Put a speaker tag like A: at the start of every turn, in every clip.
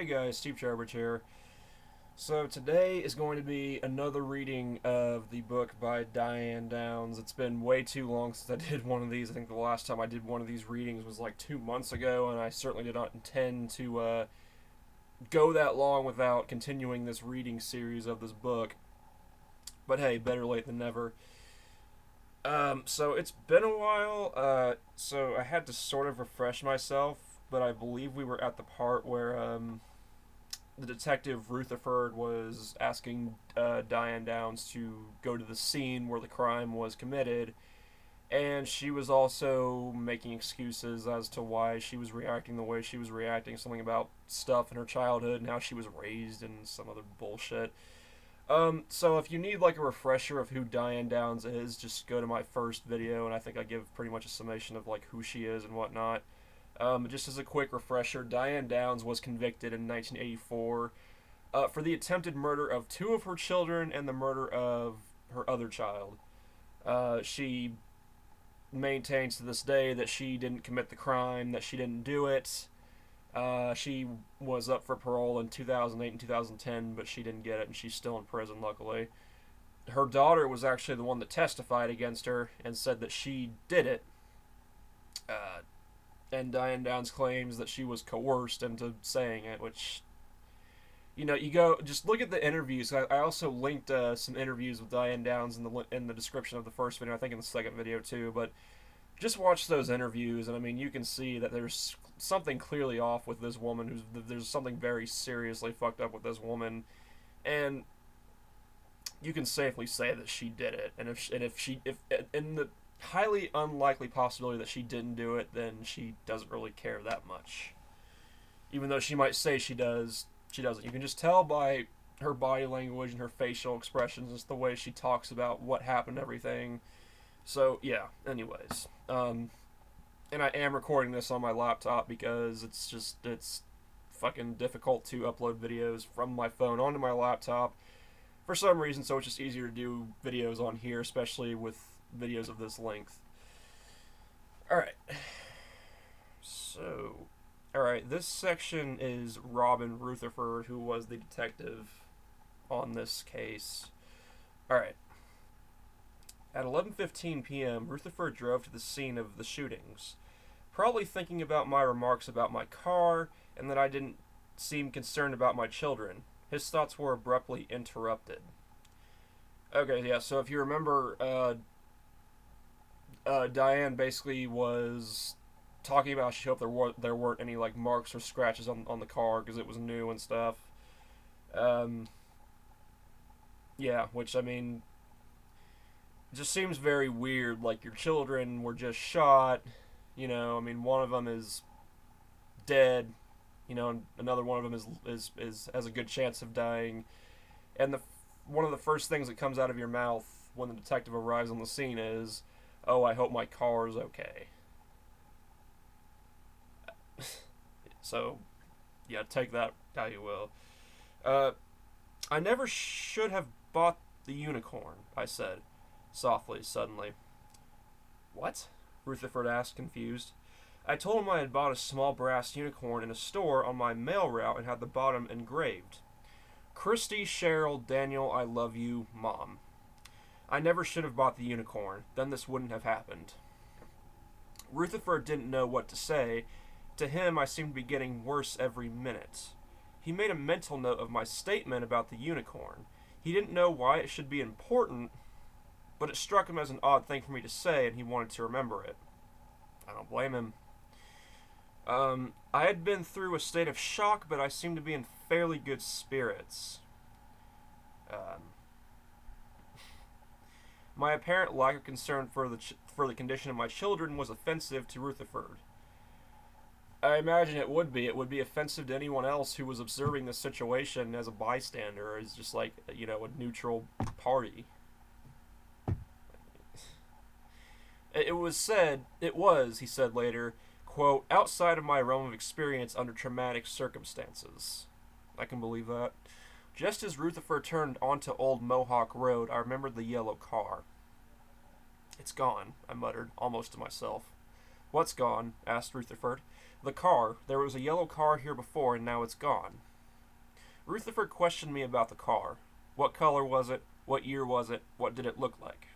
A: Hey guys, Steve Charbridge here. So today is going to be another reading of the book by Diane Downs. It's been way too long since I did one of these. I think the last time I did one of these readings was like 2 months ago, and I certainly did not intend to go that long without continuing this reading series of this book. But hey, better late than never. So it's been a while, so I had to sort of refresh myself, but I believe we were at the part where, the detective Rutherford was asking Diane Downs to go to the scene where the crime was committed, and she was also making excuses as to why she was reacting the way she was reacting, something about stuff in her childhood and how she was raised and some other bullshit. So if you need like a refresher of who Diane Downs is, just go to my first video, and I think I give pretty much a summation of like who she is and whatnot. Just as a quick refresher, Diane Downs was convicted in 1984 for the attempted murder of two of her children and the murder of her other child. She maintains to this day that she didn't commit the crime, that she didn't do it. She was up for parole in 2008 and 2010, but she didn't get it, and she's still in prison, luckily. Her daughter was actually the one that testified against her and said that she did it. And Diane Downs claims that she was coerced into saying it, which, you go, just look at the interviews. I also linked some interviews with Diane Downs in the description of the first video, I think in the second video too, but just watch those interviews, and I mean, you can see that there's something clearly off with this woman. There's something very seriously fucked up with this woman, and you can safely say that she did it. And if in the highly unlikely possibility that she didn't do it, then she doesn't really care that much. Even though she might say she does, she doesn't. You can just tell by her body language and her facial expressions, just the way she talks about what happened, everything. So yeah. Anyways, and I am recording this on my laptop because it's fucking difficult to upload videos from my phone onto my laptop for some reason. So it's just easier to do videos on here, especially with videos of this length. Alright. So, alright, this section is Robin Rutherford, who was the detective on this case. Alright. At 11:15 p.m., Rutherford drove to the scene of the shootings, probably thinking about my remarks about my car and that I didn't seem concerned about my children. His thoughts were abruptly interrupted. Okay, yeah, so if you remember, Diane basically was talking about she hoped there weren't any like marks or scratches on the car because it was new and stuff. Yeah, which I mean, just seems very weird. Like, your children were just shot. I mean, one of them is dead. And another one of them is has a good chance of dying. And one of the first things that comes out of your mouth when the detective arrives on the scene is, "Oh, I hope my car is okay." So, yeah, take that how you will. I never should have bought the unicorn, I said, softly, suddenly. What? Rutherford asked, confused. I told him I had bought a small brass unicorn in a store on my mail route and had the bottom engraved. Christy, Cheryl, Daniel, I love you, Mom. I never should have bought the unicorn. Then this wouldn't have happened. Rutherford didn't know what to say. To him, I seemed to be getting worse every minute. He made a mental note of my statement about the unicorn. He didn't know why it should be important, but it struck him as an odd thing for me to say, and he wanted to remember it. I don't blame him. I had been through a state of shock, but I seemed to be in fairly good spirits. My apparent lack of concern for the condition of my children was offensive to Rutherford. I imagine it would be. It would be offensive to anyone else who was observing this situation as a bystander, as just like, a neutral party. It was, he said later, quote, outside of my realm of experience under traumatic circumstances. I can believe that. Just as Rutherford turned onto Old Mohawk Road, I remembered the yellow car. It's gone, I muttered, almost to myself. What's gone? Asked Rutherford. The car. There was a yellow car here before, and now it's gone. Rutherford questioned me about the car. What color was it? What year was it? What did it look like?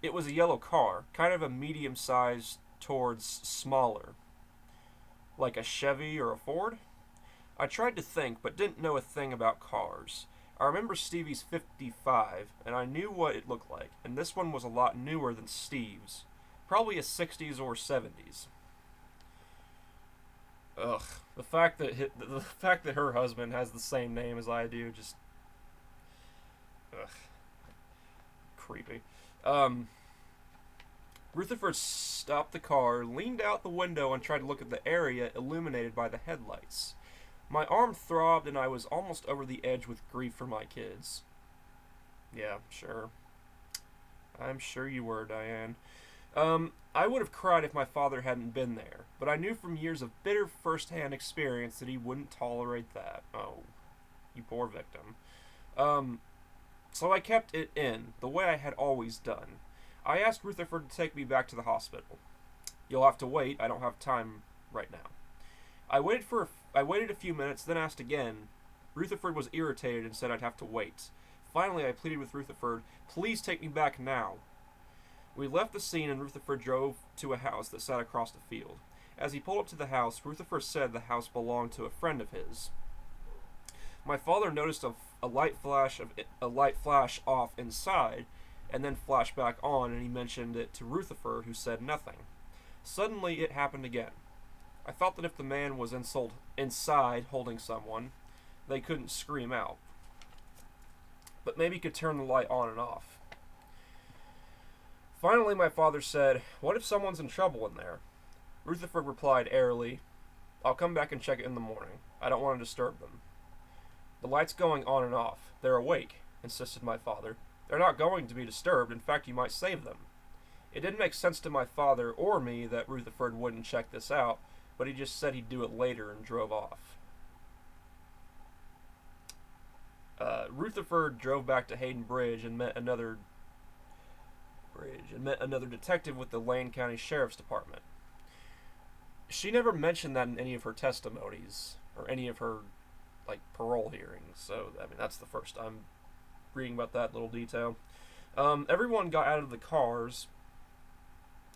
A: It was a yellow car, kind of a medium size towards smaller. Like a Chevy or a Ford? I tried to think, but didn't know a thing about cars. I remember Stevie's 55, and I knew what it looked like, and this one was a lot newer than Steve's. Probably a 60s or 70s. Ugh. The fact that her husband has the same name as I do, just... Ugh. Creepy. Rutherford stopped the car, leaned out the window, and tried to look at the area illuminated by the headlights. My arm throbbed, and I was almost over the edge with grief for my kids. Yeah, sure. I'm sure you were, Diane. I would have cried if my father hadn't been there, but I knew from years of bitter first-hand experience that he wouldn't tolerate that. Oh, you poor victim. So I kept it in, the way I had always done. I asked Rutherford to take me back to the hospital. You'll have to wait, I don't have time right now. I waited a few minutes, then asked again. Rutherford was irritated and said I'd have to wait. Finally, I pleaded with Rutherford, please take me back now. We left the scene and Rutherford drove to a house that sat across the field. As he pulled up to the house, Rutherford said the house belonged to a friend of his. My father noticed a light flash off inside, and then flash back on, and he mentioned it to Rutherford, who said nothing. Suddenly, it happened again. I thought that if the man was inside holding someone, they couldn't scream out. But maybe could turn the light on and off. Finally, my father said, what if someone's in trouble in there? Rutherford replied airily, I'll come back and check it in the morning. I don't want to disturb them. The light's going on and off. They're awake, insisted my father. They're not going to be disturbed. In fact, you might save them. It didn't make sense to my father or me that Rutherford wouldn't check this out, but he just said he'd do it later and drove off. Rutherford drove back to Hayden Bridge and met another detective with the Lane County Sheriff's Department. She never mentioned that in any of her testimonies or any of her parole hearings. So that's the first I'm reading about that little detail. Everyone got out of the cars,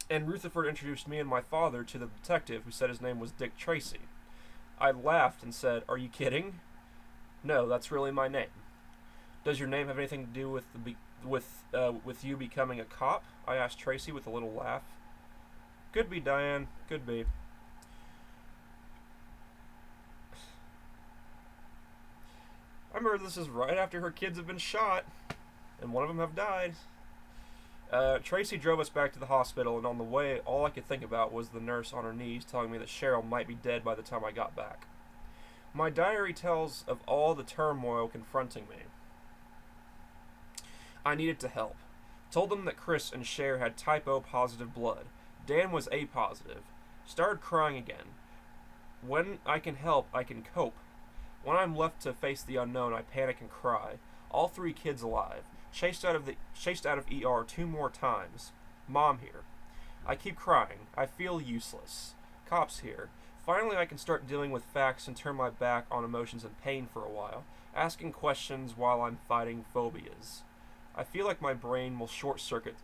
A: and Rutherford introduced me and my father to the detective, who said his name was Dick Tracy. I laughed and said, "Are you kidding?" "No, that's really my name." "Does your name have anything to do with you becoming a cop?" I asked Tracy with a little laugh. "Could be, Diane, could be." I remember this is right after her kids have been shot, and one of them have died. Tracy drove us back to the hospital, and on the way, all I could think about was the nurse on her knees telling me that Cheryl might be dead by the time I got back. My diary tells of all the turmoil confronting me. I needed to help. Told them that Chris and Cher had type O positive blood. Dan was A positive. Started crying again. When I can help, I can cope. When I'm left to face the unknown, I panic and cry. All 3 kids alive. Chased out of ER 2 more times. Mom here. I keep crying. I feel useless. Cops here. Finally, I can start dealing with facts and turn my back on emotions and pain for a while, asking questions while I'm fighting phobias. I feel like my brain will short-circuit.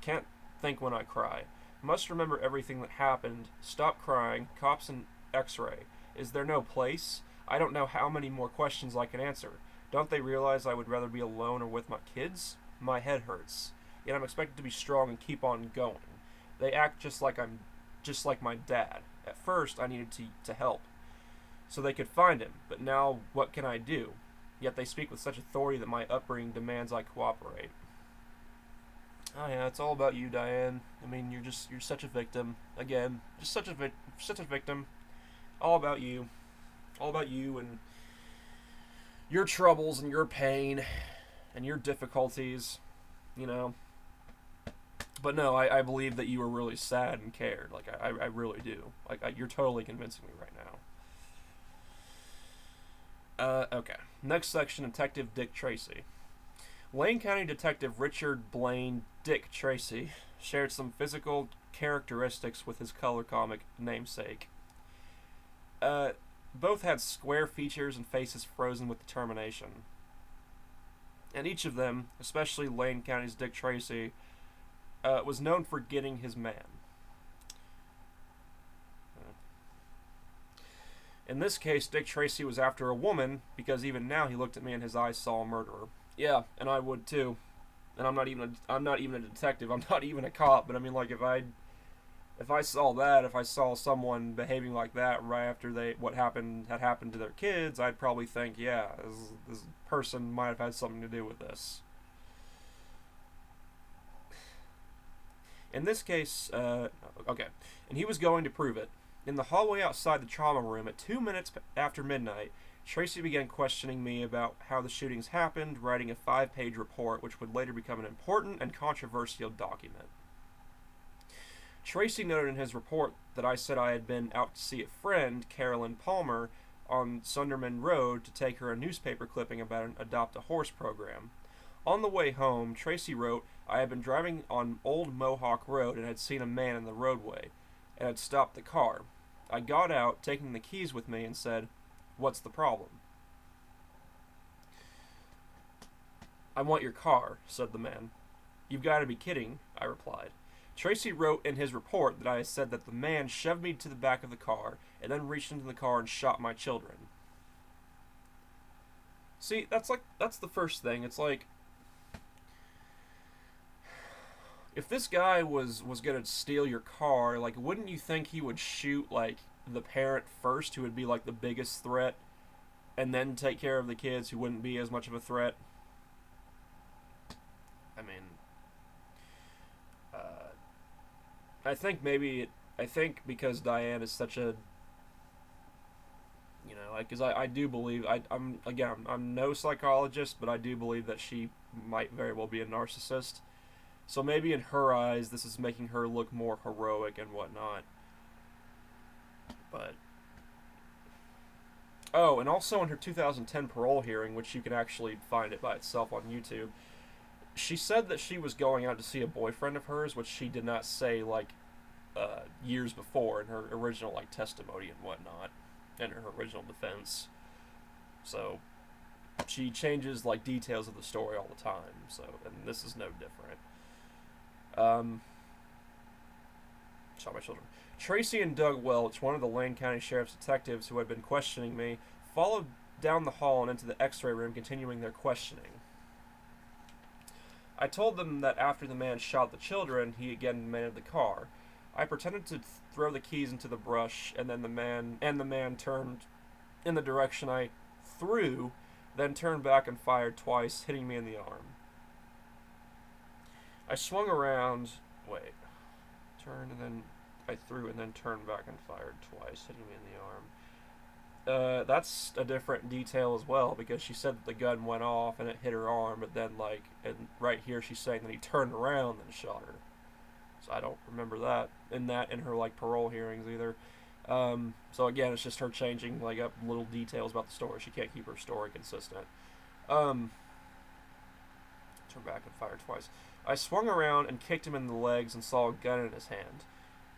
A: Can't think when I cry. Must remember everything that happened. Stop crying. Cops and X-ray. Is there no place? I don't know how many more questions I can answer. Don't they realize I would rather be alone or with my kids? My head hurts. Yet I'm expected to be strong and keep on going. They act just like my dad. At first, I needed to help, so they could find him, but now what can I do? Yet they speak with such authority that my upbringing demands I cooperate. Oh yeah, it's all about you, Diane. You're such a victim. Again, just such a victim. All about you. All about you and your troubles and your pain and your difficulties, But no, I believe that you were really sad and cared. I really do. You're totally convincing me right now. Okay. Next section, Detective Dick Tracy. Lane County Detective Richard Blaine Dick Tracy shared some physical characteristics with his color comic namesake. Both had square features and faces frozen with determination. And each of them, especially Lane County's Dick Tracy, was known for getting his man. In this case, Dick Tracy was after a woman because even now he looked at me and his eyes saw a murderer. Yeah, and I would too. And I'm not even a detective. I'm not even a cop. But I mean, like if I saw that, if I saw someone behaving like that right after what had happened to their kids, I'd probably think, yeah, this person might have had something to do with this. In this case, okay, and he was going to prove it. In the hallway outside the trauma room at 2 minutes after midnight, Tracy began questioning me about how the shootings happened, writing a 5-page report which would later become an important and controversial document. Tracy noted in his report that I said I had been out to see a friend, Carolyn Palmer, on Sunderman Road to take her a newspaper clipping about an Adopt a Horse program. On the way home, Tracy wrote, I had been driving on Old Mohawk Road and had seen a man in the roadway, and had stopped the car. I got out, taking the keys with me, and said, What's the problem? I want your car, said the man. You've got to be kidding, I replied. Tracy wrote in his report that I had said that the man shoved me to the back of the car and then reached into the car and shot my children. See, that's the first thing. It's like, if this guy was gonna steal your car, like, wouldn't you think he would shoot, like, the parent first, who would be, like, the biggest threat, and then take care of the kids who wouldn't be as much of a threat? I mean, I think because Diane is such a, you know, like, because I do believe, I'm no psychologist, but I do believe that she might very well be a narcissist. So maybe in her eyes, this is making her look more heroic and whatnot. But, oh, and also in her 2010 parole hearing, which you can actually find it by itself on YouTube, she said that she was going out to see a boyfriend of hers, which she did not say, like, years before in her original, like, testimony and whatnot, and her original defense. So, she changes, like, details of the story all the time, so, and this is no different. Shot my children. Tracy and Doug Welch, one of the Lane County Sheriff's detectives who had been questioning me, followed down the hall and into the x-ray room, continuing their questioning. I told them that after the man shot the children, he again demanded the car. I pretended to throw the keys into the brush, and then the man turned in the direction I threw, then turned back and fired twice, hitting me in the arm. I swung around, turned and then I threw and then turned back and fired twice, hitting me in the arm. That's a different detail as well, because she said that the gun went off and it hit her arm, but then, like, and right here she's saying that he turned around and shot her. So I don't remember that in her, like, parole hearings either. So again, it's just her changing, like, up little details about the story. She can't keep her story consistent. Turned back and fired twice. I swung around and kicked him in the legs and saw a gun in his hand.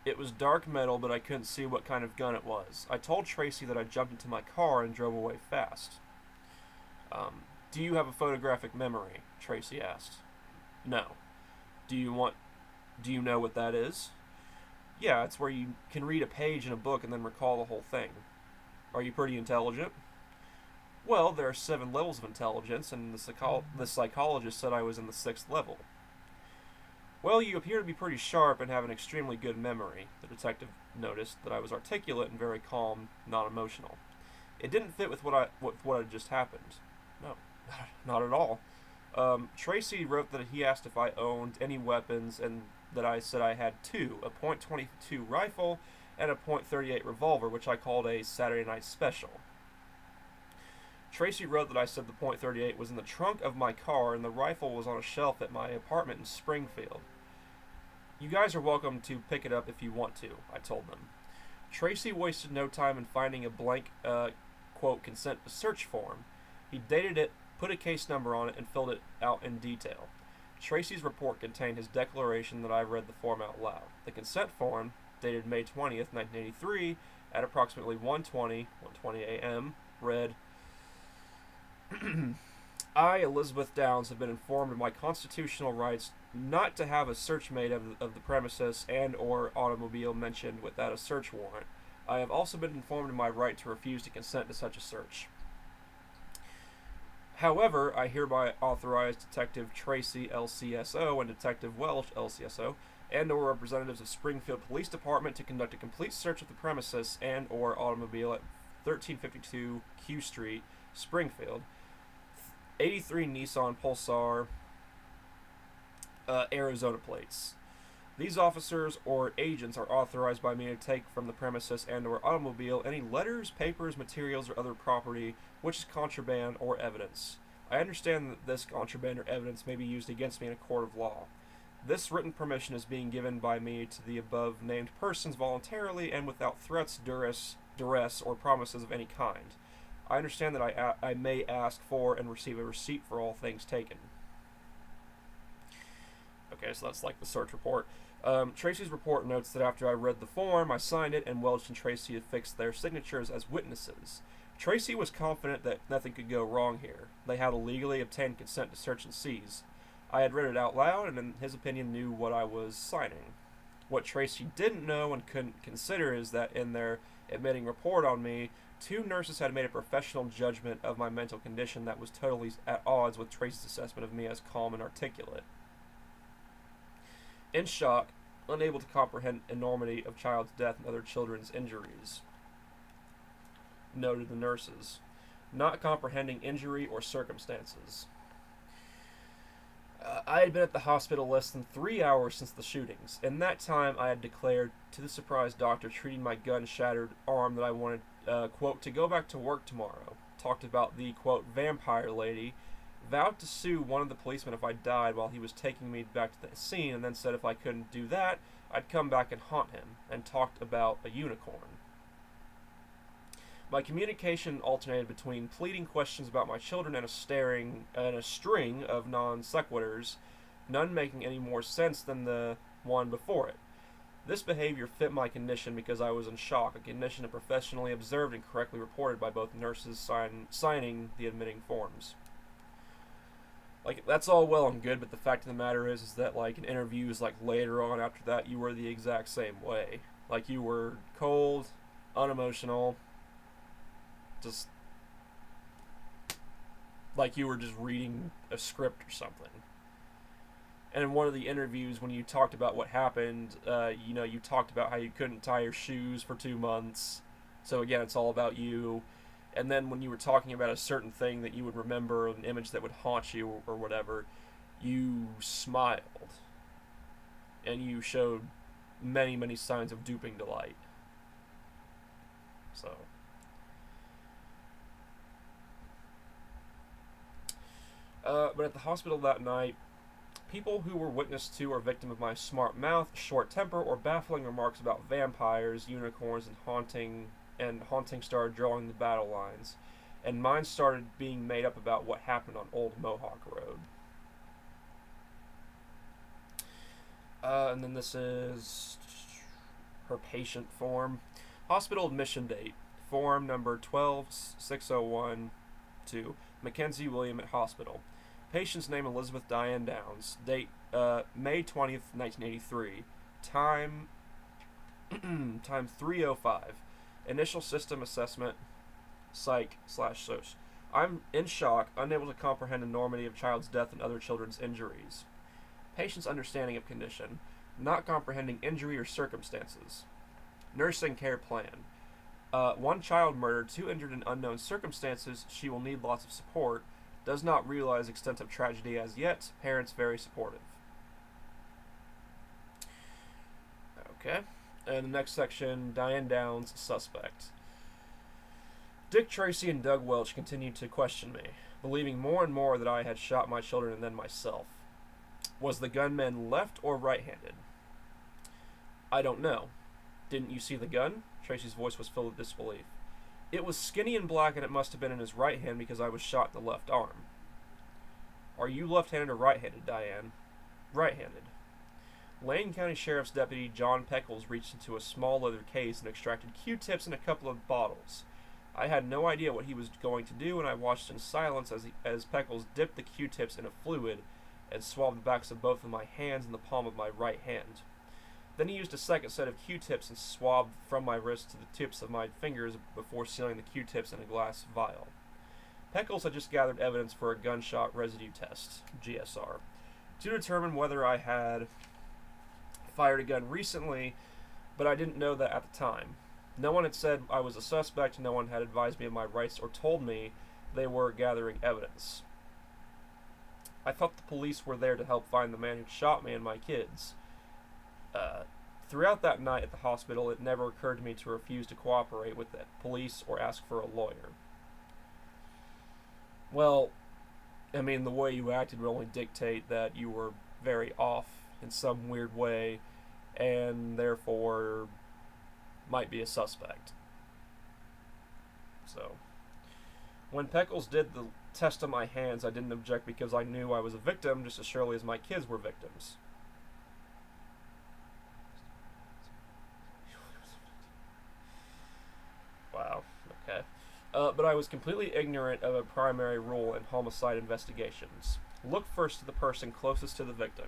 A: It was dark metal, but I couldn't see what kind of gun it was. I told Tracy that I jumped into my car and drove away fast. Do you have a photographic memory? Tracy asked. No. Do you know what that is? Yeah, it's where you can read a page in a book and then recall the whole thing. Are you pretty intelligent? Well, there are 7 levels of intelligence, and the psychologist said I was in the 6th level. Well, you appear to be pretty sharp and have an extremely good memory. The detective noticed that I was articulate and very calm, not emotional. It didn't fit with what had just happened. No, not at all. Tracy wrote that he asked if I owned any weapons, and that I said I had 2, a .22 rifle and a .38 revolver, which I called a Saturday night special. Tracy wrote that I said the .38 was in the trunk of my car and the rifle was on a shelf at my apartment in Springfield. You guys are welcome to pick it up if you want to, I told them. Tracy wasted no time in finding a blank, quote, consent to search form. He dated it, put a case number on it, and filled it out in detail. Tracy's report contained his declaration that I read the form out loud. The consent form, dated May 20th, 1983, at approximately 1:20 a.m. read, I, Elizabeth Downs, have been informed of my constitutional rights not to have a search made of the premises and or automobile mentioned without a search warrant. I have also been informed of my right to refuse to consent to such a search. However, I hereby authorize Detective Tracy, LCSO, and Detective Welch, LCSO, and or representatives of Springfield Police Department to conduct a complete search of the premises and or automobile at 1352 Q Street, Springfield. 83 Nissan Pulsar, Arizona plates. These officers or agents are authorized by me to take from the premises and or automobile any letters, papers, materials, or other property which is contraband or evidence. I understand that this contraband or evidence may be used against me in a court of law. This written permission is being given by me to the above named persons voluntarily and without threats, duress, or promises of any kind. I understand that I may ask for and receive a receipt for all things taken. Okay, so that's like the search report. Tracy's report notes that after I read the form, I signed it, and Welch and Tracy affixed their signatures as witnesses. Tracy was confident that nothing could go wrong here. They had a legally obtained consent to search and seize. I had read it out loud, and in his opinion knew what I was signing. What Tracy didn't know and couldn't consider is that in their admitting report on me, 2 nurses had made a professional judgment of my mental condition that was totally at odds with Tracy's assessment of me as calm and articulate. In shock, unable to comprehend enormity of child's death and other children's injuries, noted the nurses, not comprehending injury or circumstances. I had been at the hospital less than 3 hours since the shootings. In that time, I had declared to the surprised doctor treating my gun-shattered arm that I wanted, quote, to go back to work tomorrow. Talked about the, quote, vampire lady. Vowed to sue one of the policemen if I died while he was taking me back to the scene, and then said if I couldn't do that, I'd come back and haunt him, and talked about a unicorn. My communication alternated between pleading questions about my children and a string of non sequiturs, none making any more sense than the one before it. This behavior fit my condition because I was in shock, a condition professionally observed and correctly reported by both nurses signing the admitting forms. Like, that's all well and good, but the fact of the matter is that, like, in interviews, like, later on after that, you were the exact same way. Like, you were cold, unemotional, just like you were just reading a script or something. And in one of the interviews, when you talked about what happened, you talked about how you couldn't tie your shoes for 2 months. So again, it's all about you. And then when you were talking about a certain thing that you would remember, an image that would haunt you or whatever, you smiled. And you showed many, many signs of duping delight. So... but at the hospital that night, people who were witness to or victim of my smart mouth, short temper, or baffling remarks about vampires, unicorns, and haunting started drawing the battle lines, and mine started being made up about what happened on Old Mohawk Road. And then this is her patient form. Hospital admission date. Form number 12601-2. Mackenzie William at hospital. Patient's name Elizabeth Diane Downs. Date May 20th, 1983. Time 3:05. Initial system assessment psych/soc. I'm in shock, unable to comprehend enormity of child's death and other children's injuries. Patient's understanding of condition. Not comprehending injury or circumstances. Nursing care plan. 1 child murdered, 2 injured in unknown circumstances. She will need lots of support. Does not realize extent of tragedy as yet. Parents very supportive. Okay. And the next section, Diane Downs, suspect. Dick Tracy and Doug Welch continued to question me, believing more and more that I had shot my children and then myself. Was the gunman left or right-handed? I don't know. Didn't you see the gun? Tracy's voice was filled with disbelief. It was skinny and black, and it must have been in his right hand because I was shot in the left arm. Are you left-handed or right-handed, Diane? Right-handed. Lane County Sheriff's Deputy John Peckles reached into a small leather case and extracted Q-tips and a couple of bottles. I had no idea what he was going to do, and I watched in silence as Peckles dipped the Q-tips in a fluid and swabbed the backs of both of my hands and the palm of my right hand. Then he used a second set of Q-tips and swabbed from my wrist to the tips of my fingers before sealing the Q-tips in a glass vial. Peckles had just gathered evidence for a gunshot residue test, GSR, to determine whether I had fired a gun recently, but I didn't know that at the time. No one had said I was a suspect, no one had advised me of my rights or told me they were gathering evidence. I thought the police were there to help find the man who shot me and my kids. Throughout that night at the hospital, it never occurred to me to refuse to cooperate with the police or ask for a lawyer. Well, I mean, the way you acted would only dictate that you were very off in some weird way, and therefore might be a suspect. So, when Peckles did the test on my hands, I didn't object because I knew I was a victim just as surely as my kids were victims. Wow, okay. But I was completely ignorant of a primary rule in homicide investigations. Look first to the person closest to the victim.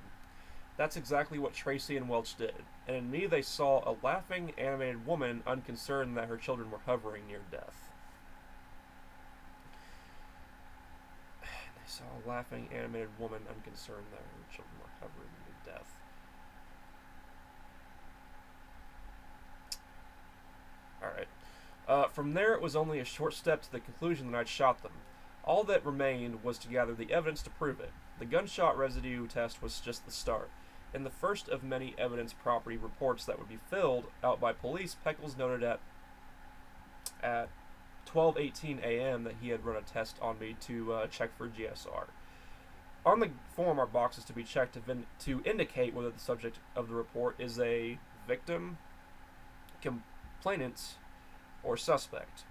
A: That's exactly what Tracy and Welch did, and in me they saw a laughing, animated woman unconcerned that her children were hovering near death. They saw a laughing, animated woman unconcerned that her children were hovering near death. Alright. From there, it was only a short step to the conclusion that I'd shot them. All that remained was to gather the evidence to prove it. The gunshot residue test was just the start. In the first of many evidence property reports that would be filled out by police, Peckles noted at 12:18 a.m. that he had run a test on me to check for GSR. On the form are boxes to be checked to indicate whether the subject of the report is a victim, complainant, or suspect.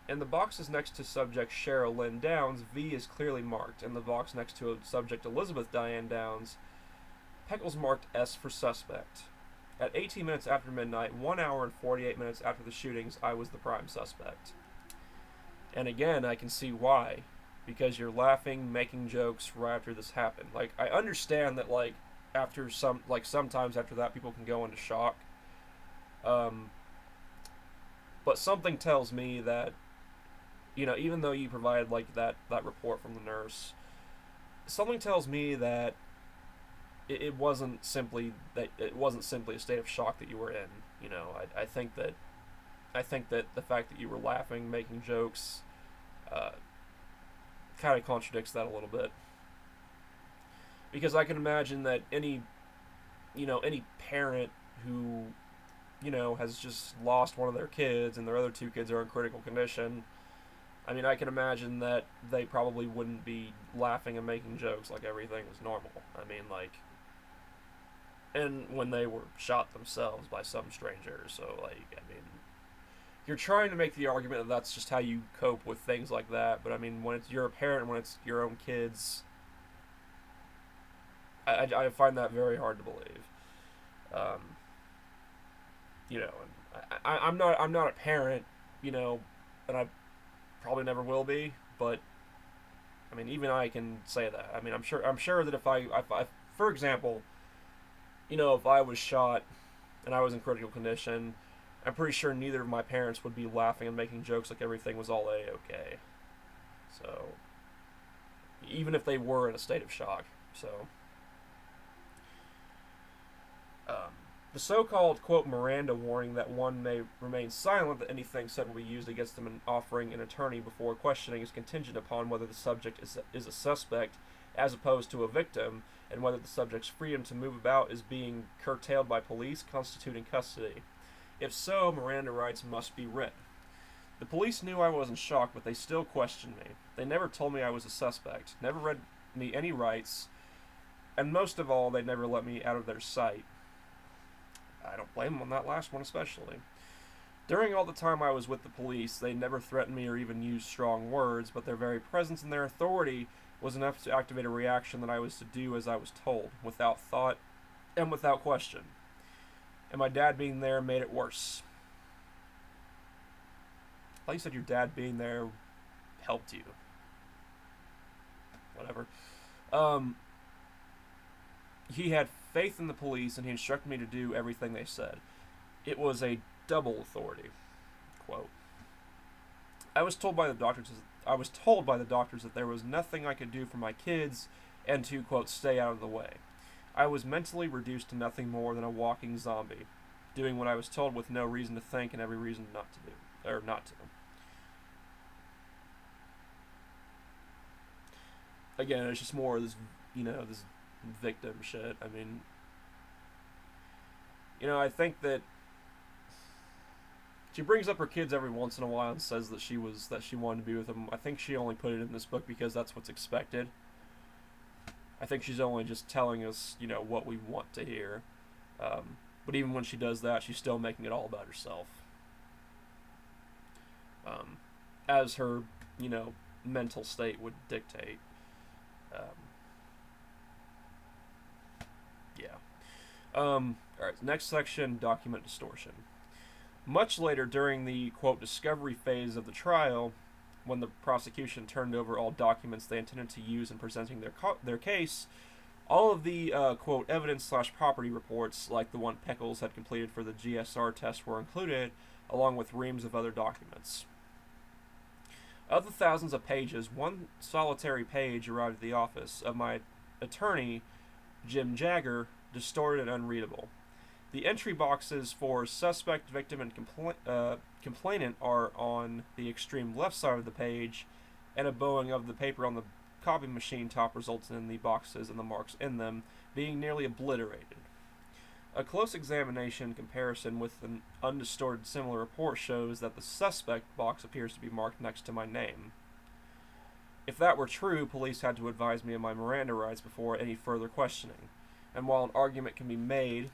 A: In the boxes next to subject Cheryl Lynn Downs, V is clearly marked. In the box next to subject Elizabeth Diane Downs, Peckles marked S for suspect. At 18 minutes after midnight, 1 hour and 48 minutes after the shootings, I was the prime suspect. And again, I can see why. Because you're laughing, making jokes right after this happened. Like, I understand that, like, sometimes after that people can go into shock. But something tells me that, you know, even though you provided, like, that report from the nurse, something tells me that it wasn't simply a state of shock that you were in. You know, I think that the fact that you were laughing, making jokes, kind of contradicts that a little bit. Because I can imagine that any parent who, you know, has just lost one of their kids and their other two kids are in critical condition, I mean, I can imagine that they probably wouldn't be laughing and making jokes like everything was normal. I mean, like, and when they were shot themselves by some stranger, so, like, I mean, you're trying to make the argument that that's just how you cope with things like that, but I mean, when you're a parent and when it's your own kids, I find that very hard to believe. You know, and I'm not a parent, you know, and I probably never will be, but I mean, even I can say that. I mean, I'm sure that if I for example, you know, if I was shot and I was in critical condition, I'm pretty sure neither of my parents would be laughing and making jokes like everything was all A-okay. So, even if they were in a state of shock. So, the so-called, quote, Miranda warning that one may remain silent that anything said will be used against them in offering an attorney before questioning is contingent upon whether the subject is a suspect as opposed to a victim, and whether the subject's freedom to move about is being curtailed by police constituting custody. If so, Miranda rights must be read. The police knew I was in shock, but they still questioned me. They never told me I was a suspect, never read me any rights, and most of all, they never let me out of their sight. I don't blame them on that last one especially. During all the time I was with the police, they never threatened me or even used strong words, but their very presence and their authority was enough to activate a reaction that I was to do as I was told, without thought and without question. And my dad being there made it worse. Like you said, your dad being there helped you. Whatever. He had faith in the police, and he instructed me to do everything they said. It was a double authority. Quote. I was told by the doctors that there was nothing I could do for my kids, and to, quote, stay out of the way. I was mentally reduced to nothing more than a walking zombie, doing what I was told with no reason to think and every reason not to do, or not to. Again, it's just more of this, this victim shit. I mean, I think that she brings up her kids every once in a while and says that she wanted to be with them. I think she only put it in this book because that's what's expected. I think she's only just telling us, what we want to hear. But even when she does that, she's still making it all about herself. As her, mental state would dictate. Alright, next section, document distortion. Much later, during the, quote, discovery phase of the trial, when the prosecution turned over all documents they intended to use in presenting their case, all of the, quote, evidence/property reports, like the one Pickles had completed for the GSR test, were included, along with reams of other documents. Of the thousands of pages, one solitary page arrived at the office of my attorney, Jim Jagger, distorted and unreadable. The entry boxes for suspect, victim, and complainant are on the extreme left side of the page, and a bowing of the paper on the copy machine top results in the boxes and the marks in them being nearly obliterated. A close examination comparison with an undistorted similar report shows that the suspect box appears to be marked next to my name. If that were true, police had to advise me of my Miranda rights before any further questioning. And while an argument can be made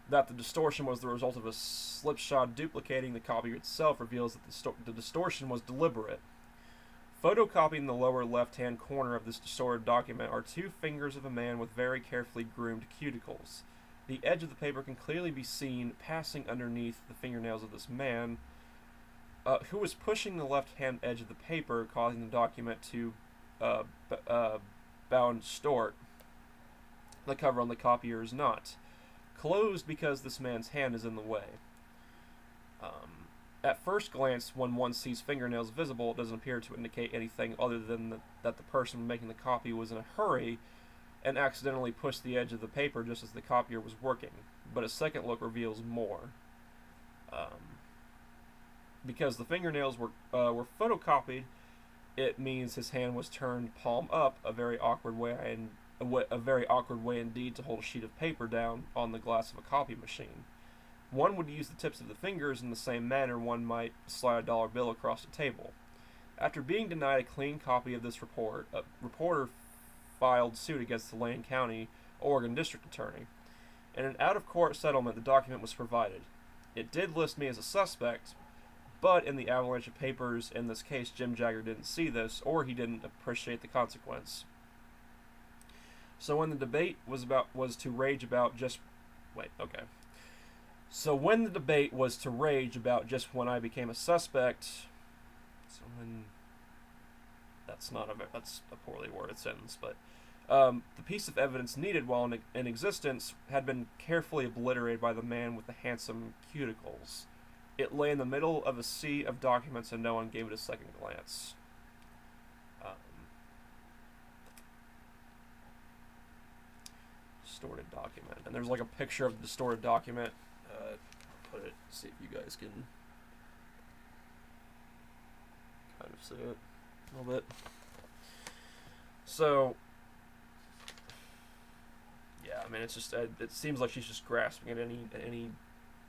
A: that the distortion was the result of a slipshod duplicating the copy itself, reveals that the distortion was deliberate. Photocopying the lower left-hand corner of this distorted document are two fingers of a man with very carefully groomed cuticles. The edge of the paper can clearly be seen passing underneath the fingernails of this man, who was pushing the left-hand edge of the paper, causing the document to bound distort. The cover on the copier is not. Closed because this man's hand is in the way. At first glance, when one sees fingernails visible, it doesn't appear to indicate anything other than that the person making the copy was in a hurry and accidentally pushed the edge of the paper just as the copier was working. But a second look reveals more. Because the fingernails were photocopied, it means his hand was turned palm up, a very awkward way indeed to hold a sheet of paper down on the glass of a copy machine. One would use the tips of the fingers in the same manner one might slide a dollar bill across a table. After being denied a clean copy of this report, a reporter filed suit against the Lane County, Oregon District Attorney. In an out-of-court settlement, the document was provided. It did list me as a suspect, but in the avalanche of papers in this case, Jim Jagger didn't see this, or he didn't appreciate the consequence. So when the debate was to rage about just when I became a suspect, that's a poorly worded sentence, but the piece of evidence needed while in existence had been carefully obliterated by the man with the handsome cuticles. It lay in the middle of a sea of documents and no one gave it a second glance. Distorted document. And there's like a picture of the distorted document. Put it, see if you guys can kind of see it a little bit. So, yeah, I mean, it's just, it seems like she's just grasping at any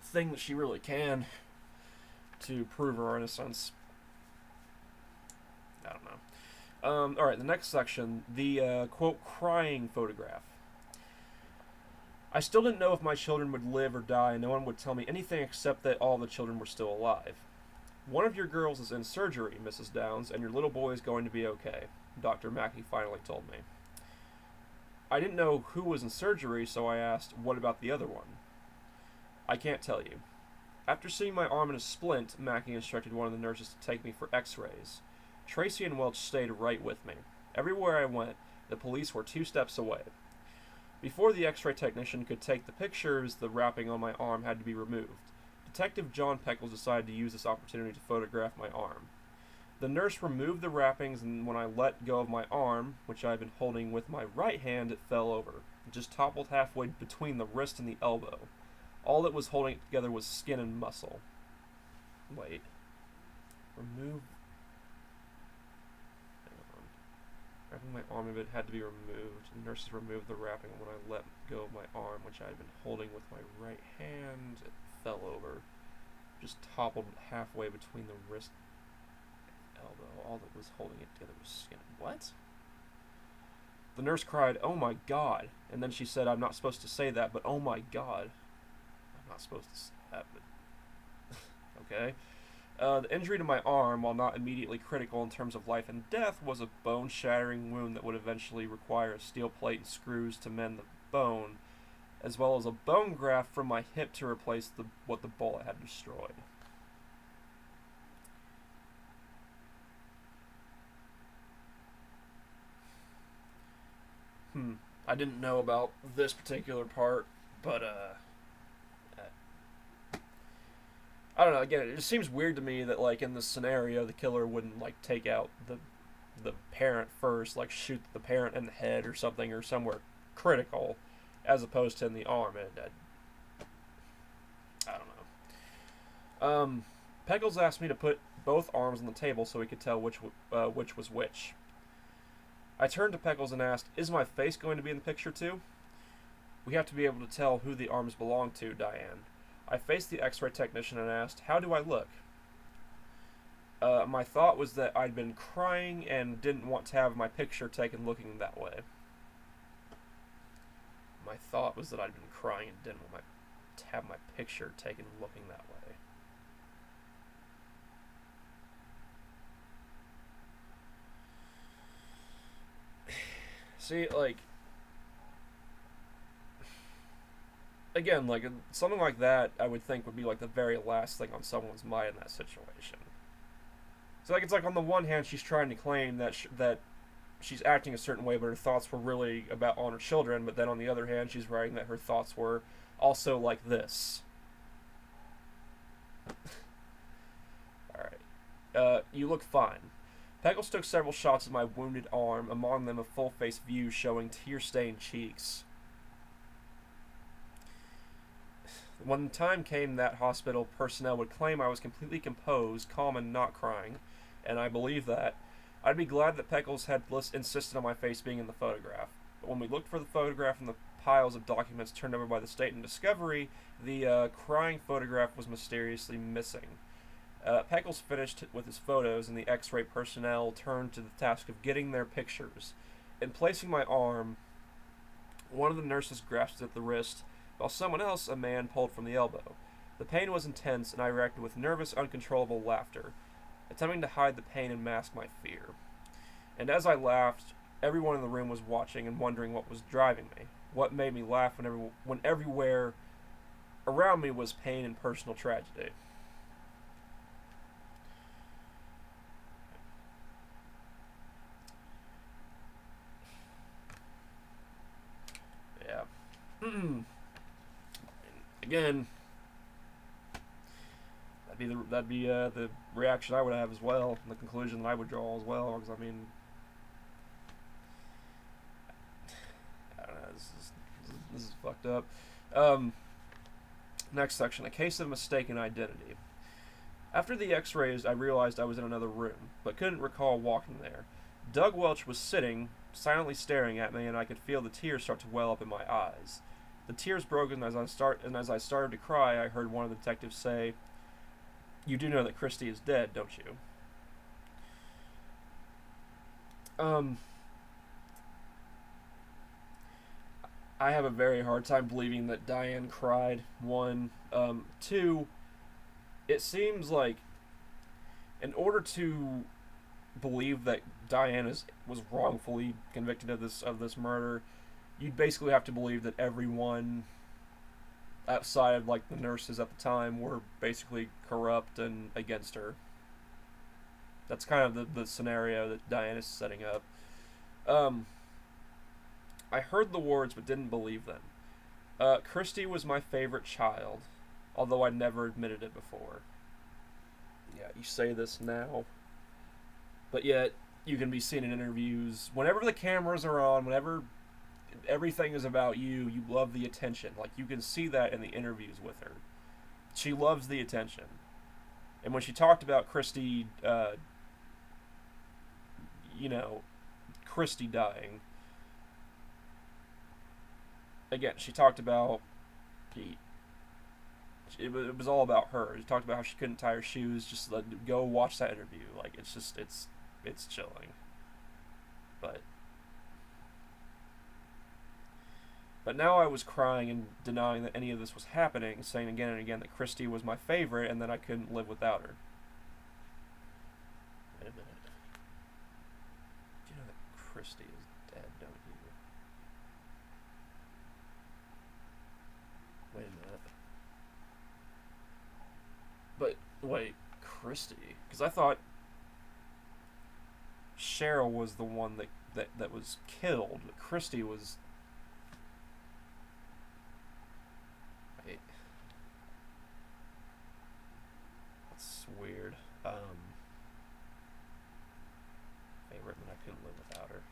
A: thing that she really can to prove her innocence. I don't know. Alright, the next section, the, quote, crying photograph. I still didn't know if my children would live or die, and no one would tell me anything except that all the children were still alive. One of your girls is in surgery, Mrs. Downs, and your little boy is going to be okay, Dr. Mackey finally told me. I didn't know who was in surgery, so I asked, "What about the other one?" "I can't tell you." After seeing my arm in a splint, Mackey instructed one of the nurses to take me for x-rays. Tracy and Welch stayed right with me. Everywhere I went, the police were 2 steps away. Before the x-ray technician could take the pictures, the wrapping on my arm had to be removed. Detective John Peckles decided to use this opportunity to photograph my arm. The nurse removed the wrappings, and when I let go of my arm, which I had been holding with my right hand, it fell over. It just toppled halfway between the wrist and the elbow. All that was holding it together was skin and muscle. Wait. Remove. Hang on. Wrapping my arm of it had to be removed. The nurses removed the wrapping. When I let go of my arm, which I had been holding with my right hand, it fell over. Just toppled halfway between the wrist and elbow. All that was holding it together was skin. What? The nurse cried, "Oh my God!" And then she said, "I'm not supposed to say that, but oh my God." I'm not supposed to say that, but okay. The injury to my arm, while not immediately critical in terms of life and death, was a bone-shattering wound that would eventually require a steel plate and screws to mend the bone, as well as a bone graft from my hip to replace what the bullet had destroyed. I didn't know about this particular part, but I don't know. Again, it just seems weird to me that, like, in this scenario, the killer wouldn't, like, take out the parent first, like shoot the parent in the head or something, or somewhere critical, as opposed to in the arm. And I don't know. Peckles asked me to put both arms on the table so he could tell which was which. I turned to Peckles and asked, "Is my face going to be in the picture too?" "We have to be able to tell who the arms belong to, Diane." I faced the x-ray technician and asked, "How do I look?" My thought was that I'd been crying and didn't want to have my picture taken looking that way. My thought was that I'd been crying and didn't want to have my picture taken looking that way. See, like, again, like, something like that I would think would be, like, the very last thing on someone's mind in that situation. So, like, it's like, on the one hand, she's trying to claim that that she's acting a certain way, but her thoughts were really about on her children, but then on the other hand, she's writing that her thoughts were also like this. Alright. You look fine. Peckles took several shots of my wounded arm, among them a full-face view showing tear-stained cheeks. When the time came that hospital personnel would claim I was completely composed, calm, and not crying, and I believe that, I'd be glad that Peckles had insisted on my face being in the photograph. But when we looked for the photograph in the piles of documents turned over by the state in discovery, the crying photograph was mysteriously missing. Peckles finished with his photos, and the x-ray personnel turned to the task of getting their pictures. In placing my arm, one of the nurses grasped at the wrist, while someone else, a man, pulled from the elbow. The pain was intense, and I reacted with nervous, uncontrollable laughter, attempting to hide the pain and mask my fear. And as I laughed, everyone in the room was watching and wondering what was driving me. What made me laugh when everywhere around me was pain and personal tragedy. Yeah. Again, that'd be the reaction I would have as well, and the conclusion that I would draw as well. Because I mean, I don't know. This is fucked up. Next section: a case of mistaken identity. After the X-rays, I realized I was in another room, but couldn't recall walking there. Doug Welch was sitting, silently staring at me, and I could feel the tears start to well up in my eyes. The tears broke, and as I started to cry, I heard one of the detectives say, "You do know that Christy is dead, don't you?" I have a very hard time believing that Diane cried. One. Two, it seems like in order to believe that Diane was wrongfully convicted of this murder, you'd basically have to believe that everyone outside of like the nurses at the time were basically corrupt and against her. That's kind of the scenario that Diane is setting up. Um, I heard the words but didn't believe them. Christy was my favorite child, although I'd never admitted it before. Yeah, you say this now, but yet you can be seen in interviews. Whenever the cameras are on, whenever everything is about you, you love the attention. Like, you can see that in the interviews with her. She loves the attention. And when she talked about Christy, Christy dying, again, she talked about it was all about her. She talked about how she couldn't tie her shoes. Just go watch that interview. Like, it's chilling. But now I was crying and denying that any of this was happening, saying again and again that Christy was my favorite and that I couldn't live without her. Wait a minute. Do you know that Christy is dead, don't you? Wait a minute. But, wait, Christy? Because I thought Cheryl was the one that was killed, but Christy was... Wait. That's weird. Favorite, and I couldn't live without her.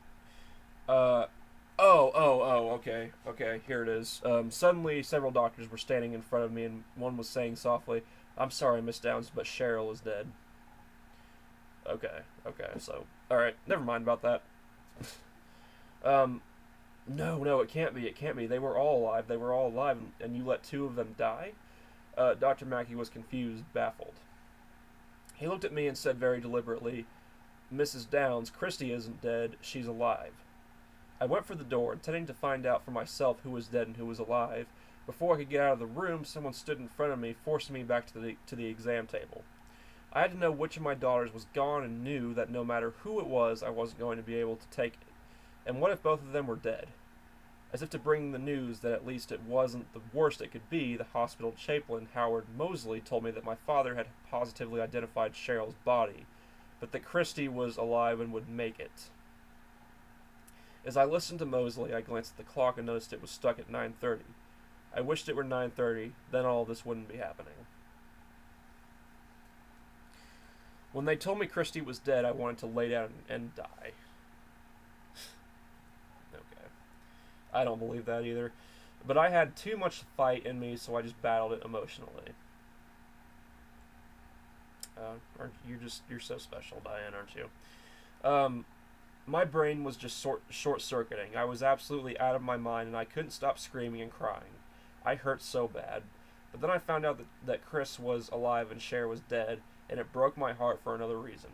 A: Okay, here it is. Suddenly, several doctors were standing in front of me, and one was saying softly, "I'm sorry, Miss Downs, but Cheryl is dead." Okay, so, alright, never mind about that. No, it can't be. They were all alive, and you let two of them die? Dr. Mackey was confused, baffled. He looked at me and said very deliberately, "Mrs. Downs, Christy isn't dead, she's alive." I went for the door, intending to find out for myself who was dead and who was alive. Before I could get out of the room, someone stood in front of me, forcing me back to the exam table. I had to know which of my daughters was gone and knew that no matter who it was, I wasn't going to be able to take it. And what if both of them were dead? As if to bring the news that at least it wasn't the worst it could be, the hospital chaplain, Howard Mosley, told me that my father had positively identified Cheryl's body, but that Christy was alive and would make it. As I listened to Mosley, I glanced at the clock and noticed it was stuck at 9:30. I wished it were 9:30, then all this wouldn't be happening. When they told me Christy was dead, I wanted to lay down and die. Okay. I don't believe that either. But I had too much fight in me, so I just battled it emotionally. You're so special, Diane, aren't you? My brain was just short-circuiting. I was absolutely out of my mind, and I couldn't stop screaming and crying. I hurt so bad. But then I found out that Chris was alive and Cher was dead, and it broke my heart for another reason.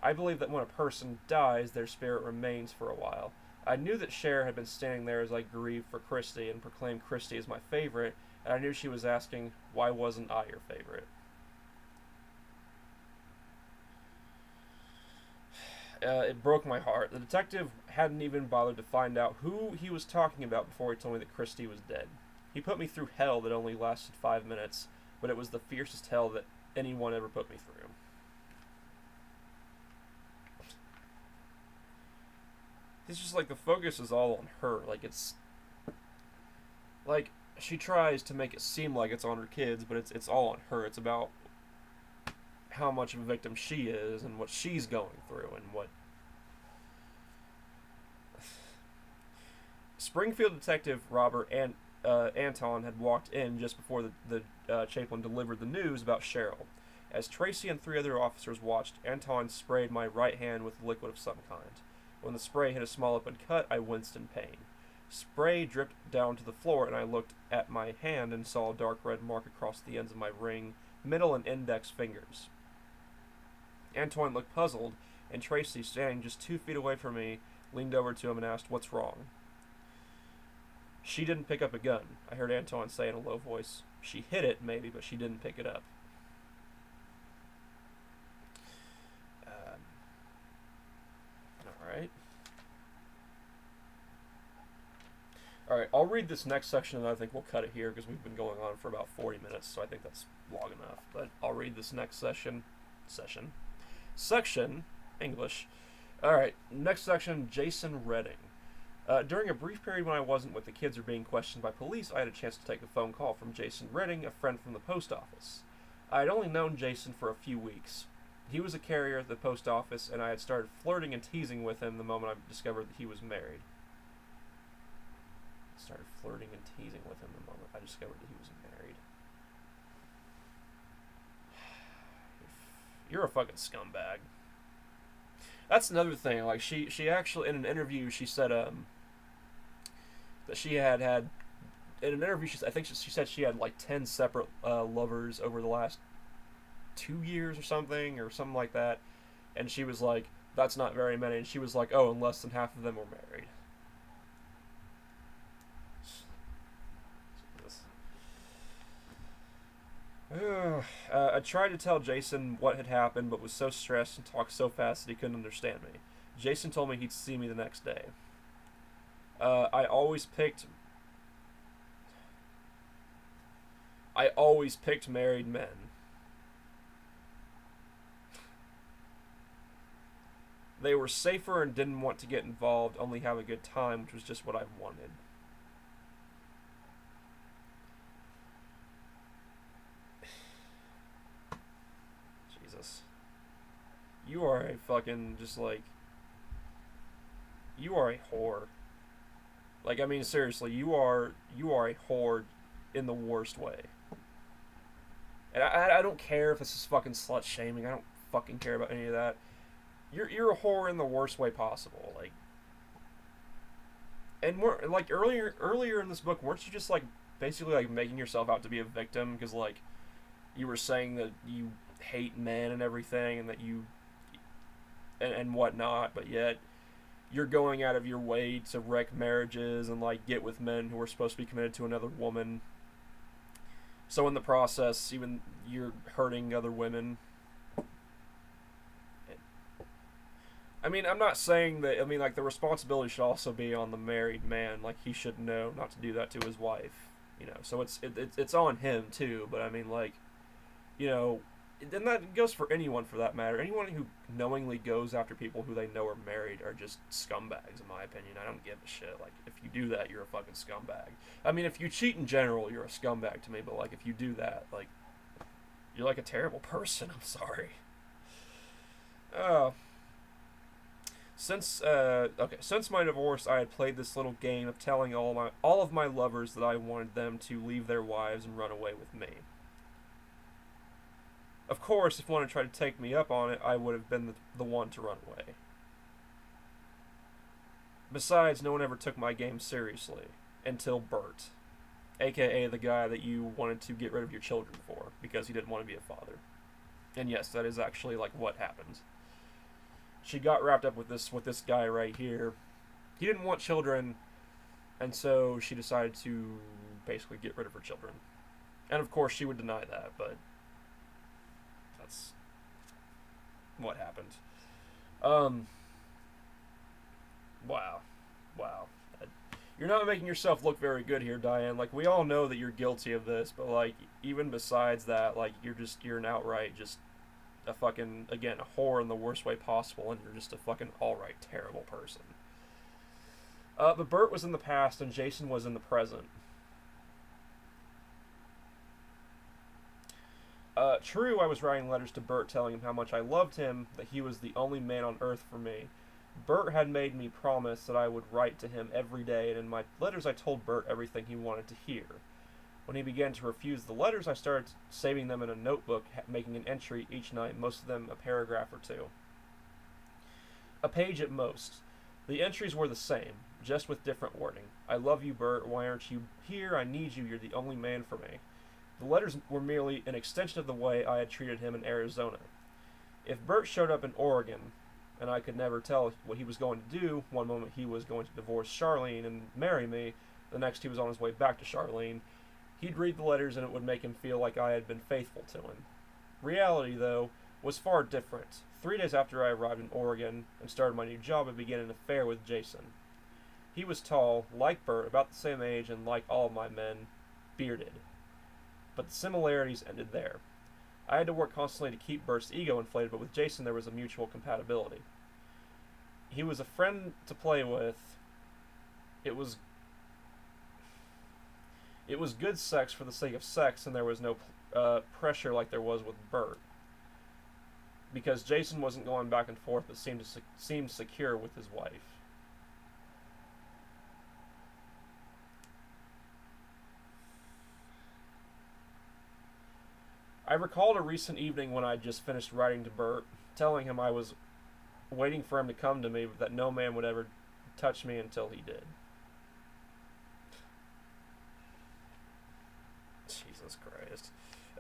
A: I believe that when a person dies, their spirit remains for a while. I knew that Cher had been standing there as I grieved for Christy and proclaimed Christy as my favorite, and I knew she was asking, why wasn't I your favorite? It broke my heart. The detective hadn't even bothered to find out who he was talking about before he told me that Christy was dead. He put me through hell that only lasted 5 minutes, but it was the fiercest hell that anyone ever put me through. It's just like the focus is all on her. Like, it's... Like, she tries to make it seem like it's on her kids, but it's all on her. It's about how much of a victim she is and what she's going through and what... Springfield detective Robert Anton had walked in just before the chaplain delivered the news about Cheryl. As Tracy and 3 other officers watched, Anton sprayed my right hand with liquid of some kind. When the spray hit a small open cut, I winced in pain. Spray dripped down to the floor, and I looked at my hand and saw a dark red mark across the ends of my ring, middle and index fingers. Antoine looked puzzled, and Tracy, standing just 2 feet away from me, leaned over to him and asked, "What's wrong?" "She didn't pick up a gun," I heard Antoine say in a low voice. "She hit it, maybe, but she didn't pick it up." Alright. I'll read this next section and I think we'll cut it here because we've been going on for about 40 minutes, so I think that's long enough. But I'll read this next section, English. Alright, next section, Jason Redding. During a brief period when I wasn't with the kids or being questioned by police, I had a chance to take a phone call from Jason Redding, a friend from the post office. I had only known Jason for a few weeks. He was a carrier at the post office, and I had started flirting and teasing with him the moment I discovered that he was married. Started flirting and teasing with him the moment I discovered that he was married. You're a fucking scumbag. That's another thing. Like, she actually, in an interview, she said that she had in an interview, I think she said she had like 10 separate lovers over the last 2 years or something like that. And she was like, that's not very many. And she was like, oh, and less than half of them were married. I tried to tell Jason what had happened, but was so stressed and talked so fast that he couldn't understand me. Jason told me he'd see me the next day. I always picked married men. They were safer and didn't want to get involved, only have a good time, which was just what I wanted. You are a fucking, just like, you are a whore. Like, I mean, seriously, you are a whore in the worst way. And I don't care if this is fucking slut shaming. I don't fucking care about any of that. You're a whore in the worst way possible. Like, and more like earlier in this book, weren't you just like basically like making yourself out to be a victim because like you were saying that you hate men and everything and that you and whatnot, but yet you're going out of your way to wreck marriages and like get with men who are supposed to be committed to another woman. So in the process, even you're hurting other women. I mean, I'm not saying that. I mean, like, the responsibility should also be on the married man. Like, he should know not to do that to his wife. You know, so it's on him too. But I mean, like, you know, and that goes for anyone for that matter. Anyone who knowingly goes after people who they know are married are just scumbags, in my opinion. I don't give a shit. Like, if you do that, you're a fucking scumbag. I mean, if you cheat in general, you're a scumbag to me. But like, if you do that, like, you're like a terrible person. I'm sorry. Since my divorce, I had played this little game of telling all of my lovers that I wanted them to leave their wives and run away with me. Of course, if one had tried to take me up on it, I would have been the one to run away. Besides, no one ever took my game seriously. Until Bert. AKA the guy that you wanted to get rid of your children for, because he didn't want to be a father. And yes, that is actually, like, what happened. She got wrapped up with this guy right here. He didn't want children, and so she decided to basically get rid of her children. And of course, she would deny that, but that's what happened. Wow. You're not making yourself look very good here, Diane. Like, we all know that you're guilty of this, but like, even besides that, like, you're an outright just a fucking, again, a whore in the worst way possible, and you're just a fucking alright terrible person. But Bert was in the past, and Jason was in the present. True, I was writing letters to Bert telling him how much I loved him, that he was the only man on earth for me. Bert had made me promise that I would write to him every day, and in my letters I told Bert everything he wanted to hear. When he began to refuse the letters, I started saving them in a notebook, making an entry each night, most of them a paragraph or two. A page at most. The entries were the same, just with different wording. I love you, Bert. Why aren't you here? I need you. You're the only man for me. The letters were merely an extension of the way I had treated him in Arizona. If Bert showed up in Oregon, and I could never tell what he was going to do, one moment he was going to divorce Charlene and marry me, the next he was on his way back to Charlene, he'd read the letters and it would make him feel like I had been faithful to him. Reality, though, was far different. 3 days after I arrived in Oregon and started my new job, I began an affair with Jason. He was tall, like Bert, about the same age, and like all my men, bearded. But the similarities ended there. I had to work constantly to keep Bert's ego inflated, but with Jason there was a mutual compatibility. He was a friend to play with. It was good sex for the sake of sex, and there was no pressure like there was with Bert. Because Jason wasn't going back and forth, but seemed secure with his wife. I recalled a recent evening when I had just finished writing to Bert, telling him I was waiting for him to come to me, but that no man would ever touch me until he did. Jesus Christ.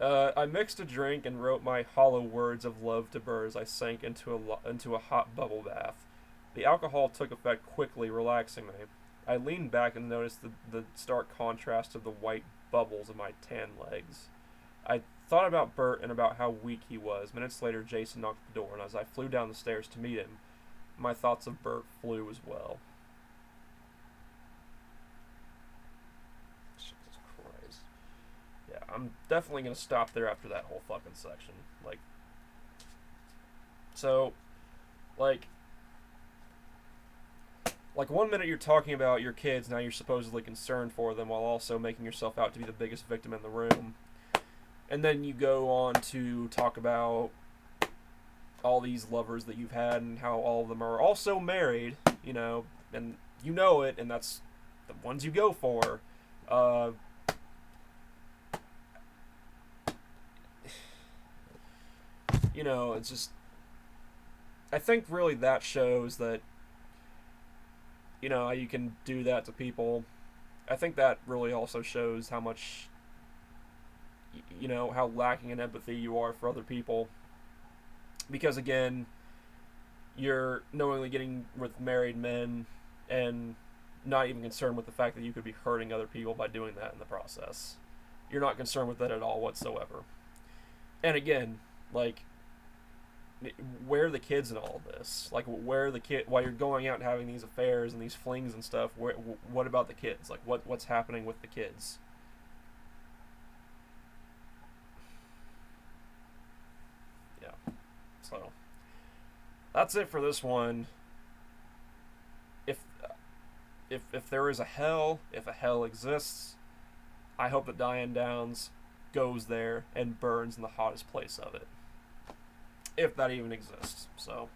A: I mixed a drink and wrote my hollow words of love to Bert as I sank into a hot bubble bath. The alcohol took effect quickly, relaxing me. I leaned back and noticed the stark contrast of the white bubbles of my tan legs. I thought about Bert and about how weak he was. Minutes later, Jason knocked at the door, and as I flew down the stairs to meet him, my thoughts of Bert flew as well. Jesus Christ. Yeah, I'm definitely going to stop there after that whole fucking section. Like 1 minute you're talking about your kids, now you're supposedly concerned for them, while also making yourself out to be the biggest victim in the room. And then you go on to talk about all these lovers that you've had and how all of them are also married, and you know it, and that's the ones you go for. It's just... I think really that shows that, you can do that to people. I think that really also shows how much... how lacking in empathy you are for other people. Because, again, you're knowingly getting with married men and not even concerned with the fact that you could be hurting other people by doing that in the process. You're not concerned with that at all whatsoever. And again, where are the kids in all of this? Where are the kids? While you're going out and having these affairs and these flings and stuff, what about the kids? What's happening with the kids? So, that's it for this one. If there is a hell, if a hell exists, I hope that Diane Downs goes there and burns in the hottest place of it. If that even exists. So,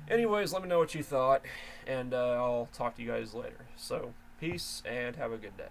A: anyways, let me know what you thought, and I'll talk to you guys later. So, peace, and have a good day.